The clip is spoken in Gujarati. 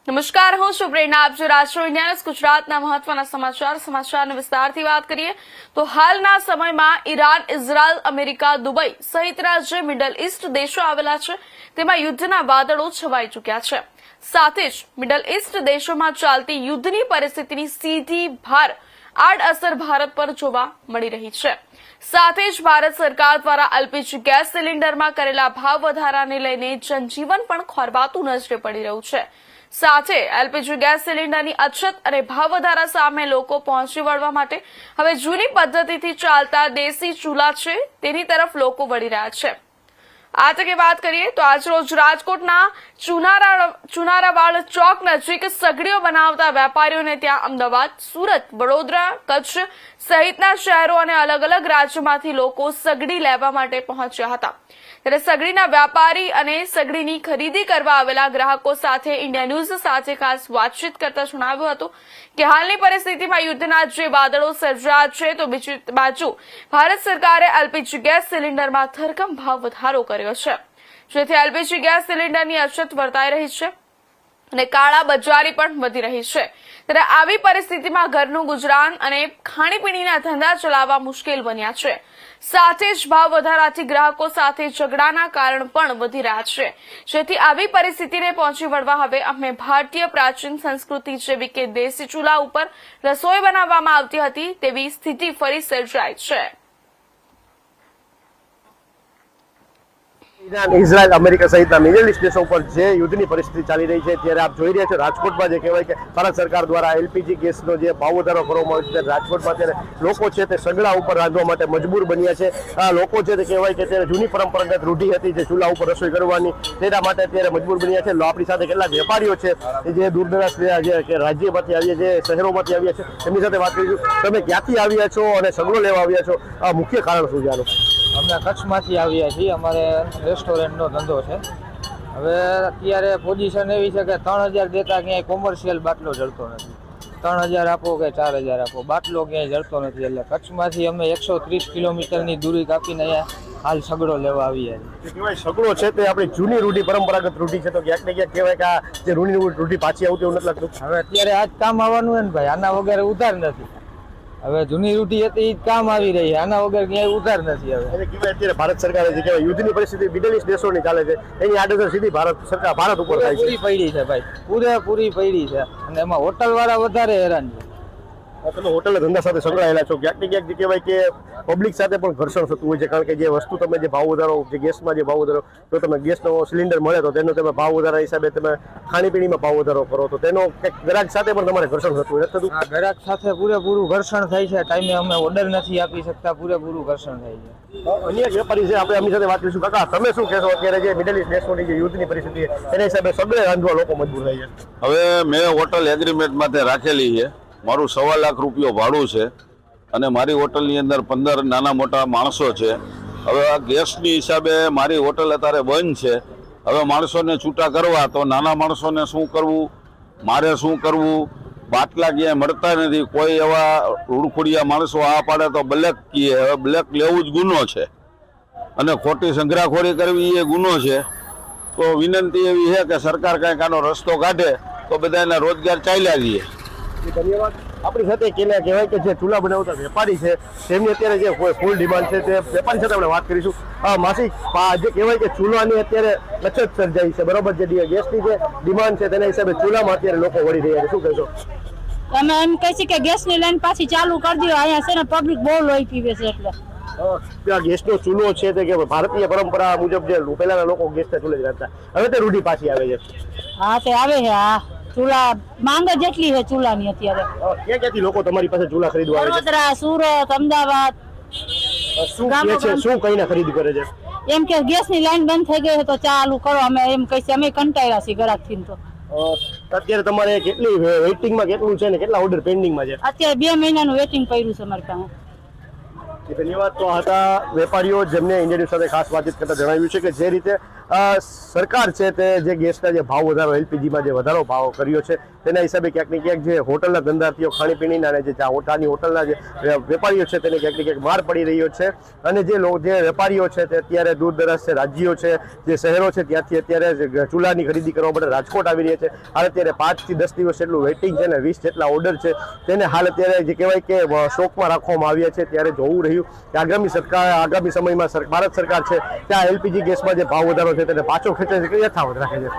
નમસ્કાર, હું છું પ્રેરણા. આપ જો રાષ્ટ્રીય ન્યાય ગુજરાતના મહત્વના સમાચારની વિસ્તારથી વાત કરીએ તો હાલના સમયમાં ઈરાન, ઇઝરાયલ, અમેરિકા, દુબઈ સહિતના જે મિડલ ઇસ્ટ દેશો આવેલા છે તેમાં યુદ્ધના વાદળો છવાઈ ચૂક્યા છે. સાથે જ મિડલ ઇસ્ટ દેશોમાં ચાલતી યુદ્ધની પરિસ્થિતિની સીધી આડઅસર ભારત પર જોવા મળી રહી છે. સાથે જ ભારત સરકાર દ્વારા એલપીજી ગેસ સિલિન્ડરમાં કરેલા ભાવ વધારાને લઈને જનજીવન પણ ખોરવાતું નજરે પડી રહ્યું છે. સાથે એલપીજી ગેસ સિલિન્ડરની અછત અને ભાવ વધારા સામે લોકો પહોંચી વળવા માટે હવે જૂની પદ્ધતિથી ચાલતા દેશી ચૂલા છે તેની તરફ લોકો વળી રહ્યા છે. આ તકે વાત કરીએ તો આજરોજ રાજકોટના ચુનારાવાડ ચોક નજીક સગડીઓ બનાવતા વેપારીઓને ત્યાં અમદાવાદ, સુરત, વડોદરા, કચ્છ સહિતના શહેરો અને અલગ અલગ રાજ્યોમાંથી લોકો સગડી લેવા માટે પહોંચ્યા હતા. ત્યારે સગડીના વ્યાપારી અને સગડીની ખરીદી કરવા આવેલા ગ્રાહકો સાથે ઇન્ડિયા ન્યૂઝ સાથે ખાસ વાતચીત કરતા જણાવ્યું હતું કે હાલની પરિસ્થિતિમાં યુદ્ધના જે વાદળો સર્જાયા છે તો બીજી બાજુ ભારત સરકારે એલપીજી ગેસ સિલિન્ડરમાં ધરખમ ભાવ વધારો કર્યો છે, જેથી એલપીજી ગેસ સિલિન્ડરની અછત વર્તાઈ રહી છે અને કાળા બજારી પણ વધી રહી છે. ત્યારે આવી પરિસ્થિતિમાં ઘરનું ગુજરાન અને ખાણીપીણીના ધંધા ચલાવવા મુશ્કેલ બન્યા છે. સાથે જ ભાવ વધારાથી ગ્રાહકો સાથે ઝઘડાના કારણ પણ વધી રહ્યા છે, જેથી આવી પરિસ્થિતિને પહોંચી વળવા હવે અમે ભારતીય પ્રાચીન સંસ્કૃતિ જેવી કે દેશી ચૂલા ઉપર રસોઈ બનાવવામાં આવતી હતી તેવી સ્થિતિ ફરી સર્જાઈ છે. ઈરાન, ઇઝરાયલ, અમેરિકા સહિતના મિડલ ઇસ્ટ દેશો ઉપર જે યુદ્ધની પરિસ્થિતિ ચાલી રહી છે ત્યારે આપ જોઈ રહ્યા છો રાજકોટમાં જે કહેવાય કે ભારત સરકાર દ્વારા એલપીજી ગેસનો જે ભાવ વધારો કરવામાં આવ્યો છે ત્યારે રાજકોટમાં અત્યારે લોકો છે તે સગડા ઉપર રાંધવા માટે મજબૂર બન્યા છે. આ લોકો છે તે કહેવાય કે ત્યારે જૂની પરંપરાગત રૂઢિ હતી જે ચૂલા ઉપર રસોઈ કરવાની તેના માટે અત્યારે મજબૂર બન્યા છે. આપણી સાથે કેટલાક વેપારીઓ છે જે દૂર દરાજ જે રાજ્યમાંથી આવ્યા, જે શહેરોમાંથી આવ્યા છે તેમની સાથે વાત કરીશું. તમે ક્યાંથી આવ્યા છો અને સગડો લેવા આવ્યા છો, આ મુખ્ય કારણ શું છે આનું? અમે કચ્છમાંથી આવ્યા છીએ. અમારે રેસ્ટોરન્ટનો ધંધો છે. હવે અત્યારે પોઝિશન એવી છે કે 3000 દેતા ક્યાંય કોમર્શિયલ બાટલો જળતો નથી. 3000 આપો કે 4000 આપો, બાટલો ક્યાંય જળતો નથી. એટલે કચ્છમાંથી અમે 130 કિલોમીટરની દૂરી કાપીને અહીંયા હાલ સગડો લેવા આવ્યા છીએ. કહેવાય સગડો છે તે આપણી જૂની રૂઢિ, પરંપરાગત રૂઢિ છે, તો ક્યાંક ને ક્યાંક કહેવાય કે આ જે જૂની રૂઢિ પાછી આવતી એવું નથી લાગતું? હવે અત્યારે આ જ કામ આવવાનું હોય ને ભાઈ, આના વગર ઉધાર નથી. હવે જૂની રૂઢિ હતી એ જ કામ આવી રહી છે, આના વગર ક્યાંય ઉધાર નથી. હવે એટલે કહેવાય અત્યારે ભારત સરકારે જે કહેવાય યુદ્ધની પરિસ્થિતિ મિડલ ઇસ્ટ દેશોની ચાલે છે એની આડઅસર સીધી ભારત ઉપર થાય છે. પૂરી પડી છે ભાઈ, પૂરેપૂરી પડી છે. અને એમાં હોટલ વાળા વધારે હેરાન છે. તમે હોટલ ધંધા સાથે સંકળાયેલા છો, ક્યાંક ને ક્યાંક જે કહેવાય કે પબ્લિક સાથે પણ ઘર્ષણ થતું હોય છે, કારણ કે જે વસ્તુ તમે જે ભાવ વધારો, જે ગેસમાં જે ભાવ વધારો, જો તમે ગેસનો સિલિન્ડર મળે તો તેનો તમે ભાવ વધારા હિસાબે તમે ખાણીપીણીમાં ભાવ વધારો કરો તો તેનો ગ્રાહક સાથે પણ તમારે ઘર્ષણ થતું હોય થતું? ગ્રાહક સાથે પૂરેપૂરું ઘર્ષણ થાય છે. ટાઈમે અમે ઓર્ડર નથી આપી શકતા, પૂરેપૂરું ઘર્ષણ થાય છે. અન્ય વેપારી છે, આપણે એમની સાથે વાત કરીશું. કાકા, તમે શું કહેશો અત્યારે જે મિડલ ઇસ્ટ દેશોની જે યુદ્ધની પરિસ્થિતિ છે એના હિસાબે સગડે રાંધવા લોકો મજબૂર થાય છે? હવે મેં હોટલ એગ્રીમેન્ટ માટે રાખેલી છે. મારું 1.25 લાખ રૂપિયો ભાડું છે અને મારી હોટલની અંદર 15 નાના મોટા માણસો છે. હવે આ ગેસની હિસાબે મારી હોટલ અત્યારે બંધ છે. હવે માણસોને છૂટા કરવા તો નાના માણસોને શું કરવું, મારે શું કરવું? બાટલા ક્યાંય મળતા નથી. કોઈ એવા રૂડખુડિયા માણસો આ પાડે તો બ્લેક કીએ. હવે બ્લેક લેવું જ ગુનો છે અને ખોટી સંગ્રહખોરી કરવી એ ગુનો છે. તો વિનંતી એવી છે કે સરકાર કંઈક આનો રસ્તો કાઢે તો બધાના રોજગાર ચાલ્યા જઈએ. ધન્યવાદ. આપણી સાથે કહેવાય કે જે ચૂલા બનાવતા વેપારી છે તેમની અત્યારે જે ફૂલ ડિમાન્ડ છે તે વેપારી સાથે આપણે વાત કરીશું. માસી, જે કહેવાય કે ચૂલાની અત્યારે અછત સર્જાઈ છે, બરોબર? જે ગેસની જે ડિમાન્ડ છે તેના હિસાબે ચૂલામાં અત્યારે લોકો વળી રહ્યા છે, શું કહેશો? અમે એમ કહીએ કે ગેસની લાઈન પાછી ચાલુ કરી દો. અહીંયા છે ને પબ્લિક બહુ લોહી પીવે છે. એટલે ત્યાં ગેસનો ચૂલો છે તે કે ભારતીય પરંપરા મુજબ જે પહેલાના લોકો ગેસના ચૂલે જ રહેતા, હવે તે રૂઢિ પાછી આવે છે. હા, તે આવે છે. હા, ચૂલા માંગ જેટલી છે ચૂલાની અત્યારે. ક્યાંથી લોકો તમારી પાસે ચૂલા ખરીદવા આવે છે? વડોદરા, સુરત, અમદાવાદ. શું કહે છે, શું કહીને ખરીદી કરે છે? એમ કે ગેસની લાઈન બંધ થઈ ગઈ છે તો ચાલુ કરો. અમે એમ કહીએ, અમે કંટાળ્યા છીએ ગ્રાહકથી. તો અત્યારે તમારે કેટલી વેઇટિંગમાં કેટલું છે ને કેટલા ઓર્ડર પેન્ડિંગમાં છે? અત્યારે 2 મહિનાનું વેટિંગ પડ્યું છે અમારી પાસે. ધન્યવાદ. તો હતા વેપારીઓ જેમને ઇન્ડિયા ન્યૂઝ સાથે ખાસ વાતચીત કરતા જણાવ્યું છે કે જે રીતે સરકાર છે તે જે ગેસના જે ભાવ વધારો એલપીજીમાં જે વધારો ભાવ કર્યો છે તેના હિસાબે ક્યાંક ને ક્યાંક જે હોટલના ધંધાર્થીઓ ખાણીપીણીના અને જે ચાની હોટલના જે વેપારીઓ છે તેને ક્યાંક ને ક્યાંક માર પડી રહ્યો છે અને જે વેપારીઓ છે તે અત્યારે દૂર દરાજ છે રાજ્યો છે જે શહેરો છે ત્યાંથી અત્યારે ચૂલાની ખરીદી કરવા માટે રાજકોટ આવી રહ્યા છે. હાલ અત્યારે 5 થી 10 દિવસ એટલું વેઇટિંગ છે ને 20 જેટલા ઓર્ડર છે તેને હાલ અત્યારે જે કહેવાય કે સ્ટોકમાં રાખવામાં આવ્યા છે. ત્યારે જોવું રહ્યું કે આગામી સમયમાં ભારત સરકાર છે ત્યાં એલપીજી ગેસમાં જે ભાવ વધારો છે તેને પાછો ખેંચે છે કે યથાવત રાખે છે.